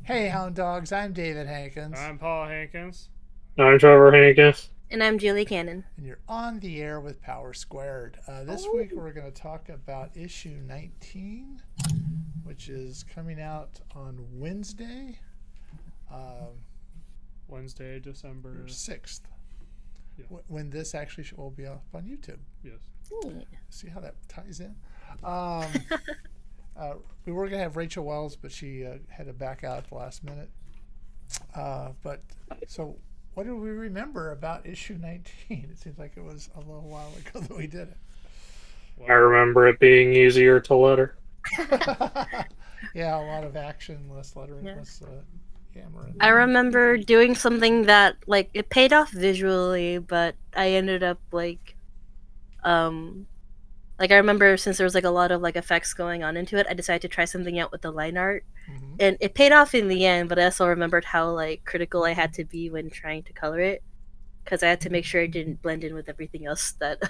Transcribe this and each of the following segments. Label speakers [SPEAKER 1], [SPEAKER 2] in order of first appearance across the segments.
[SPEAKER 1] Hey, Hound Dogs, I'm David Hankins,
[SPEAKER 2] I'm Paul Hankins.
[SPEAKER 3] I'm Trevor Hankins.
[SPEAKER 4] And I'm Julie Cannon.
[SPEAKER 1] and you're on the air with Power Squared. This
[SPEAKER 4] Oh.
[SPEAKER 1] week we're going to talk about issue 19, which is coming out on Wednesday, um,
[SPEAKER 2] Wednesday, December
[SPEAKER 1] 6th,
[SPEAKER 2] Yeah.
[SPEAKER 1] when this actually will be up on YouTube.
[SPEAKER 2] Yes.
[SPEAKER 1] See how that ties in? Um, we were going to have Rachel Wells, but she had to back out at the last minute. So what do we remember about issue 19? It seems like it was a little while ago that we did
[SPEAKER 3] I remember it being easier to letter.
[SPEAKER 1] it. Yeah, a lot of action, less lettering,
[SPEAKER 4] Yeah.
[SPEAKER 1] less hammering.
[SPEAKER 4] I remember doing something that it paid off visually, but I ended up um I remember since there was a lot of effects going on into it, I decided to try something out with the line art.
[SPEAKER 1] Mm-hmm.
[SPEAKER 4] And it paid off in the end, but I also remembered how critical I had to be when trying to color it, because I had to make sure it didn't blend in with everything else that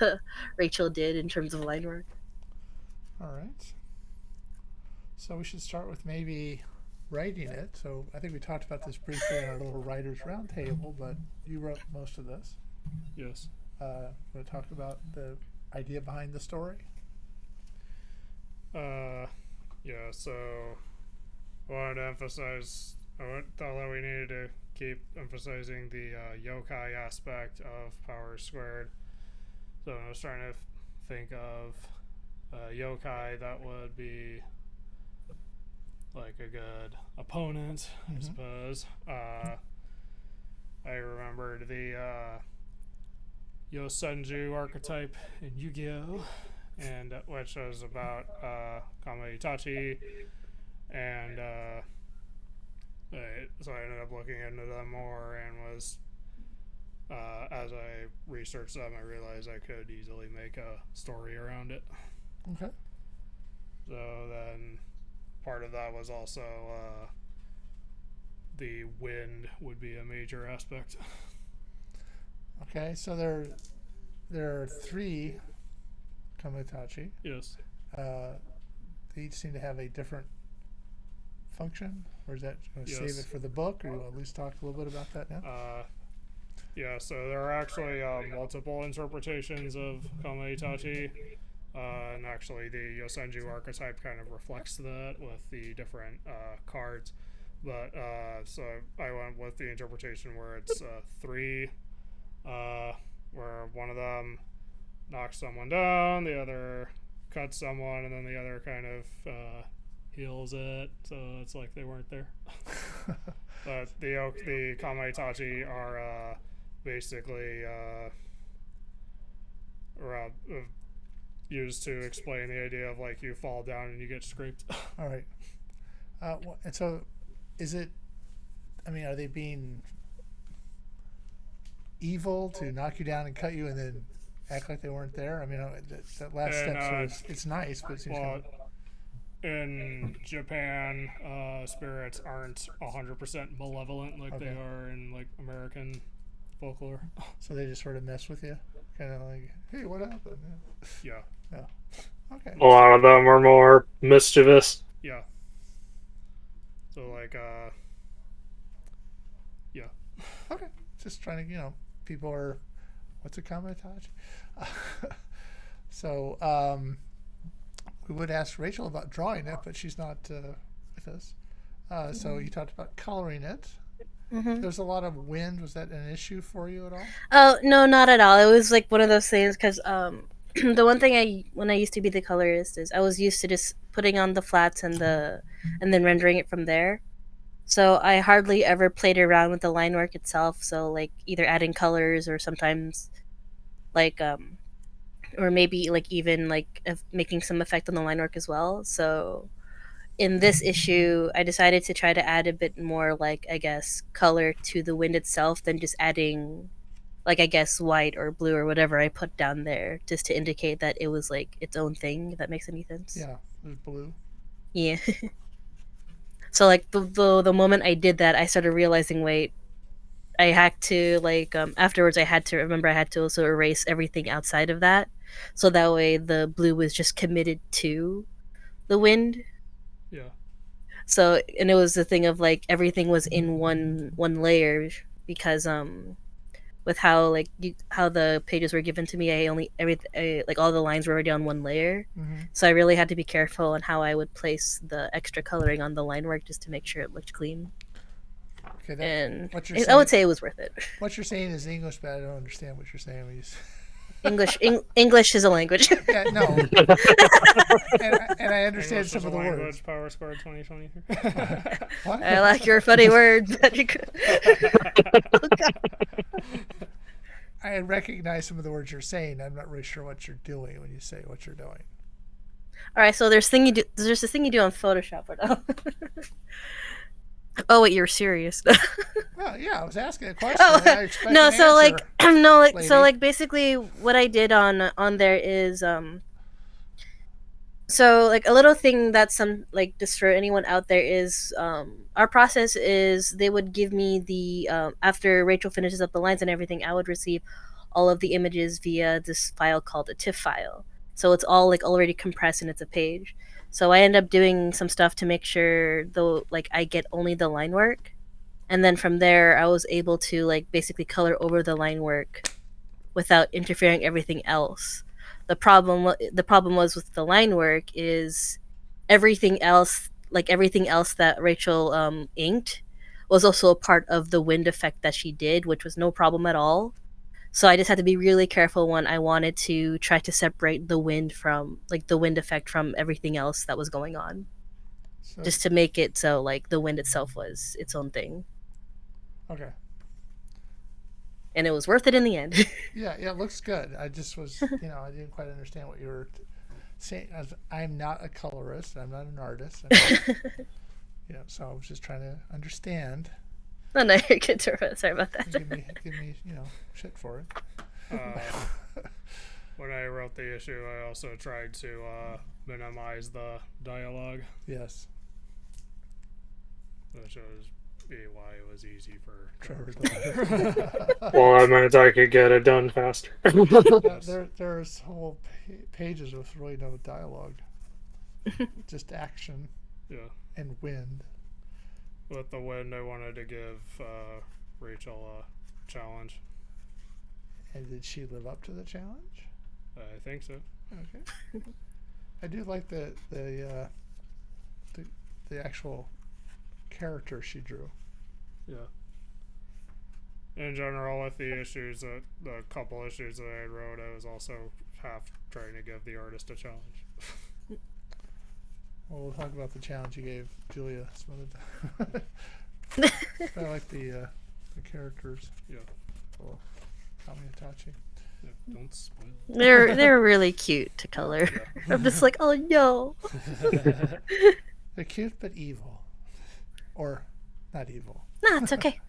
[SPEAKER 4] Rachel did in terms of line work.
[SPEAKER 1] All right. So we should start with maybe writing it. So I think we talked about this briefly in our little writers roundtable, but you wrote most of this.
[SPEAKER 2] Yes.
[SPEAKER 1] Want to talk about the idea behind the story?
[SPEAKER 2] Yeah. So I wanted to emphasize. Thought that we needed to keep emphasizing the yokai aspect of Power Squared. So I was trying to think of yokai that would be like a good opponent, I suppose. I remembered the Yosenju archetype in Yu-Gi-Oh, and which was about Kama Itachi, and so I ended up looking into them more, and was as I researched them, I realized I could easily make a story around it.
[SPEAKER 1] Okay.
[SPEAKER 2] So then, part of that was also the wind would be a major aspect.
[SPEAKER 1] Okay. So there are three Kamitachi.
[SPEAKER 2] Yes.
[SPEAKER 1] They each seem to have a different function, or is that going to
[SPEAKER 2] Yes.
[SPEAKER 1] save it for the book, or you want to at least talk a little bit about that now?
[SPEAKER 2] Yeah, so there are actually multiple interpretations of Kama Itachi, and actually the Yosenju archetype kind of reflects that with the different cards. But so I went with the interpretation where it's three, where one of them knocks someone down, the other cuts someone, and then the other kind of heals it. So it's like they weren't there. But the Kama Itachi are basically used to explain the idea of like you fall down and you get scraped.
[SPEAKER 1] All right. And so, is it? I mean, are they being evil to knock you down and cut you, and then act like they weren't there? I mean, that last
[SPEAKER 2] And,
[SPEAKER 1] step sort of, it's nice, but it seems
[SPEAKER 2] well,
[SPEAKER 1] kind of,
[SPEAKER 2] in Japan, spirits aren't 100% malevolent like they
[SPEAKER 1] Okay.
[SPEAKER 2] are in like American folklore.
[SPEAKER 1] so they just sort of mess with you, kind of like, hey, what happened?
[SPEAKER 2] Yeah,
[SPEAKER 1] Yeah. Okay.
[SPEAKER 3] A lot of them are more mischievous.
[SPEAKER 2] yeah. So like, yeah.
[SPEAKER 1] Okay. Just trying to, people are, what's a Kamitachi? So, we would ask Rachel about drawing it, but she's not with us. So you talked about coloring it.
[SPEAKER 4] Mm-hmm.
[SPEAKER 1] There's a lot of wind. Was that an issue for you at all?
[SPEAKER 4] Oh no, not at all. It was like one of those things because the one thing when I used to be the colorist is I was used to just putting on the flats and then rendering it from there. So I hardly ever played around with the line work itself. So either adding colors or sometimes like or maybe even making some effect on the line work as well. So in this issue, I decided to try to add a bit more I guess color to the wind itself than just adding I guess white or blue or whatever I put down there just to indicate that it was its own thing, if that makes any sense.
[SPEAKER 1] Yeah, there's blue.
[SPEAKER 4] Yeah. So the moment I did that, I started realizing, wait, I had to afterwards I had to remember I had to also erase everything outside of that, so that way the blue was just committed to the wind.
[SPEAKER 2] Yeah.
[SPEAKER 4] So, and it was the thing of like everything was in one layer because with how like how the pages were given to me, like all the lines were already on one layer.
[SPEAKER 1] Mm-hmm.
[SPEAKER 4] So I really had to be careful on how I would place the extra coloring on the line work just to make sure it looked clean.
[SPEAKER 1] Okay,
[SPEAKER 4] And
[SPEAKER 1] what you're
[SPEAKER 4] I
[SPEAKER 1] saying,
[SPEAKER 4] would say it was worth it.
[SPEAKER 1] what you're saying is English, but I don't understand what you're saying when you say.
[SPEAKER 4] English is a language.
[SPEAKER 1] Yeah, no. and I understand
[SPEAKER 2] English
[SPEAKER 1] some
[SPEAKER 2] is
[SPEAKER 1] of
[SPEAKER 2] a
[SPEAKER 1] the
[SPEAKER 2] language,
[SPEAKER 1] words.
[SPEAKER 2] Power Squared 2023.
[SPEAKER 1] What?
[SPEAKER 4] I like your funny words, Patrick.
[SPEAKER 1] I recognize some of the words you're saying. I'm not really sure what you're doing when you say what you're doing.
[SPEAKER 4] All right, so there's this thing you do on Photoshop right now. Oh wait, you're serious.
[SPEAKER 1] Well, yeah, I was asking a question.
[SPEAKER 4] Oh,
[SPEAKER 1] I expect
[SPEAKER 4] no,
[SPEAKER 1] an
[SPEAKER 4] so like
[SPEAKER 1] answer,
[SPEAKER 4] no, like
[SPEAKER 1] lady.
[SPEAKER 4] so like basically what I did on there is so like a little thing that's some like just for anyone out there is our process is they would give me the after Rachel finishes up the lines and everything, I would receive all of the images via this file called a TIFF file. So it's all like already compressed and it's a page. So I end up doing some stuff to make sure though like I get only the line work, and then from there I was able to like basically color over the line work without interfering everything else. The problem was with the line work is everything else that Rachel inked was also a part of the wind effect that she did, which was no problem at all. So I just had to be really careful when I wanted to try to separate the wind from like the wind effect from everything else that was going on,
[SPEAKER 1] So,
[SPEAKER 4] just to make it so like the wind itself was its own thing,
[SPEAKER 1] okay.
[SPEAKER 4] and it was worth it in the end.
[SPEAKER 1] Yeah, it looks good. I just was, I didn't quite understand what you were saying. I'm not a colorist. I'm not an artist. So I was just trying to understand.
[SPEAKER 4] Oh no, you're good. Sorry about that.
[SPEAKER 1] Give me, shit for it.
[SPEAKER 2] When I wrote the issue, I also tried to minimize the dialogue,
[SPEAKER 1] Yes,
[SPEAKER 2] which was why it was easy for
[SPEAKER 1] Trevor.
[SPEAKER 3] Well, I meant I could get it done faster.
[SPEAKER 1] There's whole pages with really no dialogue, just action
[SPEAKER 2] Yeah.
[SPEAKER 1] and wind.
[SPEAKER 2] With the wind, I wanted to give Rachel a challenge.
[SPEAKER 1] And did she live up to the challenge?
[SPEAKER 2] I think so.
[SPEAKER 1] Okay. I do like the actual character she drew.
[SPEAKER 2] Yeah. In general, with the issues, the couple issues that I wrote, I was also half trying to give the artist a challenge.
[SPEAKER 1] Well, we'll talk about the challenge you gave Julia some other time. I like the characters.
[SPEAKER 2] Yeah.
[SPEAKER 1] Well, Kamiyatachi.
[SPEAKER 2] Yeah, don't spoil it.
[SPEAKER 4] They're really cute to color.
[SPEAKER 2] Yeah.
[SPEAKER 4] I'm just like, oh no.
[SPEAKER 1] They're cute but evil, or not evil.
[SPEAKER 4] Nah, it's okay.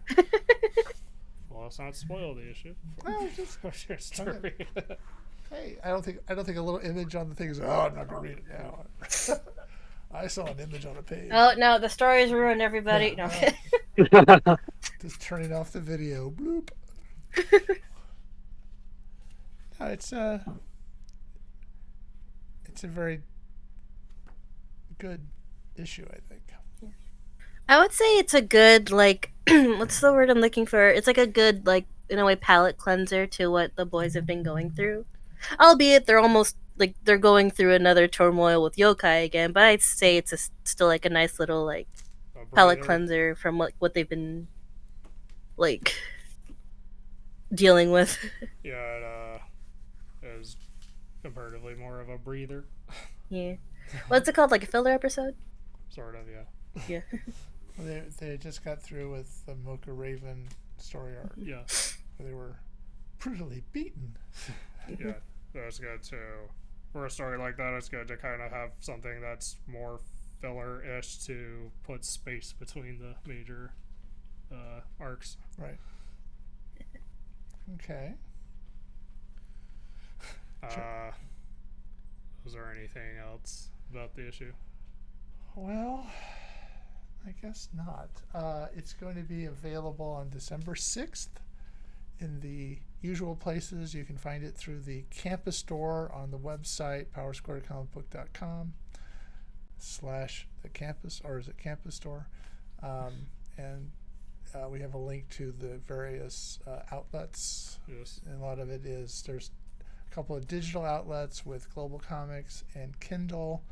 [SPEAKER 2] Well, let's not spoil the issue.
[SPEAKER 1] Well, just
[SPEAKER 2] What's your story?
[SPEAKER 1] hey, I don't think a little image on the thing is. Oh, I'm not gonna read it now. I saw an image on a page.
[SPEAKER 4] Oh no, the story's ruined, everybody.
[SPEAKER 1] Yeah,
[SPEAKER 4] No.
[SPEAKER 1] no. Just turning off the video. Bloop. No, it's a very good issue, I think.
[SPEAKER 4] I would say it's a good like what's the word I'm looking for? It's like a good like in a way palate cleanser to what the boys have been going through. Albeit they're almost like they're going through another turmoil with yokai again, but I'd say it's still like a nice little like palate cleanser from what they've been like dealing with.
[SPEAKER 2] Yeah, it was comparatively more of a breather.
[SPEAKER 4] Yeah. What's it called? Like a filler episode?
[SPEAKER 2] Sort of, yeah.
[SPEAKER 4] Yeah.
[SPEAKER 1] Well, they just got through with the Mocha Raven story arc,
[SPEAKER 2] Yeah.
[SPEAKER 1] where they were brutally beaten.
[SPEAKER 2] Yeah. That's good too. For a story like that, it's good to kind of have something that's more filler-ish to put space between the major arcs.
[SPEAKER 1] Right. Okay.
[SPEAKER 2] Was there anything else about the issue?
[SPEAKER 1] Well, I guess not. It's going to be available on December 6th in the usual places. You can find it through the campus store on the website powersquaredcomicbook.com. /the campus, or is it campus store? And we have a link to the various outlets.
[SPEAKER 2] Yes.
[SPEAKER 1] And a lot of it is, there's a couple of digital outlets with Global Comics and Kindle,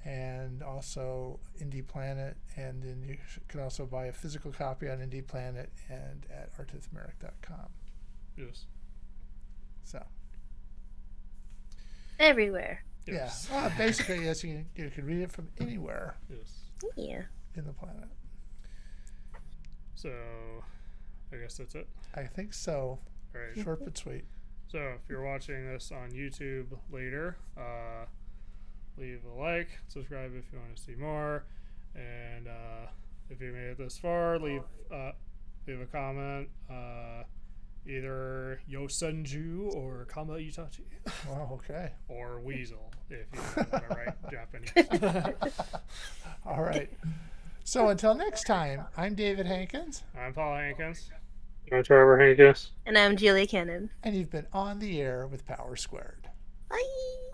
[SPEAKER 1] and also Indie Planet, and then you can also buy a physical copy on Indie Planet and at artithmeric.com.
[SPEAKER 2] Yes.
[SPEAKER 1] So
[SPEAKER 4] Everywhere.
[SPEAKER 2] Yes.
[SPEAKER 1] yeah, basically, yes, you can read it from anywhere
[SPEAKER 2] Yes.
[SPEAKER 4] Yeah.
[SPEAKER 1] in the planet.
[SPEAKER 2] So, I guess that's it.
[SPEAKER 1] I think so.
[SPEAKER 2] All right.
[SPEAKER 1] Short but sweet.
[SPEAKER 2] So, if you're watching this on YouTube later, leave a like, subscribe if you want to see more, and if you made it this far, leave a comment, either Yosenju or Kama Itachi,
[SPEAKER 1] Wow. Okay.
[SPEAKER 2] or Weasel if you want to write Japanese.
[SPEAKER 1] All right. So until next time, I'm David Hankins,
[SPEAKER 2] I'm Paul Hankins.
[SPEAKER 3] I'm Trevor Hankins.
[SPEAKER 4] And I'm Julia Cannon.
[SPEAKER 1] and you've been on the air with Power Squared.
[SPEAKER 4] Bye.